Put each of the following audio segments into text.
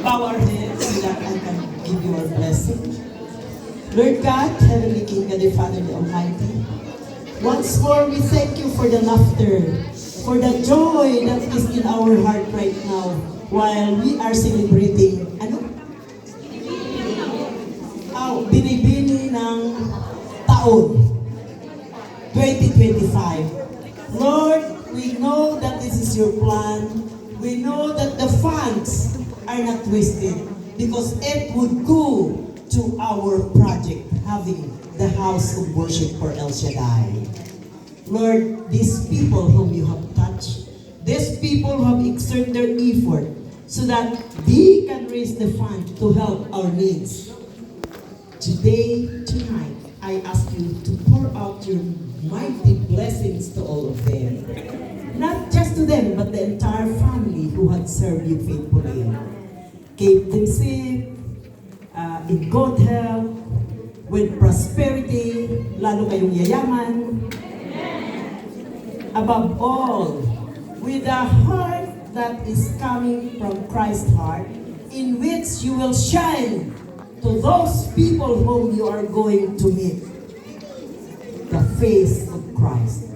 bow our heads so that I can give you our blessing. Lord God, Heavenly King, God the Father, the Almighty, once more we thank you for the laughter, for the joy that is in our heart right now while we are celebrating, binibini ng taon, 2025. Lord, we know that this is your plan. We know that the funds are not wasted because it would go to our project, having the house of worship for El Shaddai. Lord, these people whom you have touched, these people who have exerted their effort so that they can raise the fund to help our needs. Today, tonight, I ask you to pour out your mighty blessings to all of them. Not just to them, but the entire family who had served you faithfully. Keep them safe, in good health, with prosperity, lalo kayong yayaman. Above all, with a heart that is coming from Christ's heart, in which you will shine to those people whom you are going to meet, the face of Christ.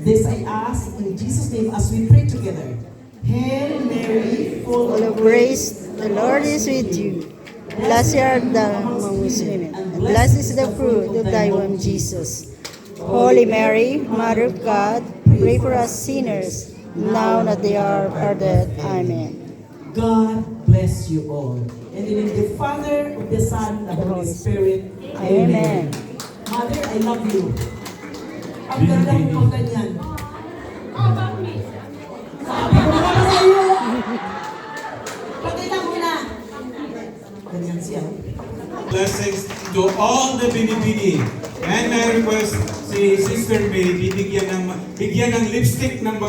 This I ask in Jesus' name as we pray together. Hail Mary, full of grace, The Lord is with you. Blessed art thou among women, and blessed is the fruit of thy womb, Jesus. Holy Mary, Mother of God, pray for us sinners, now and at the hour of our death. Amen. God bless you all. And in the Father, of the Son, and the Holy Spirit. Amen. Mother, I love you. Ang ganda mo pag ganyan. Sabi ko naman sa iyo. Pakita mo na. Ganyan siya. Blessings to all the binibini. And may request si Sister May bigyan ng lipstick ng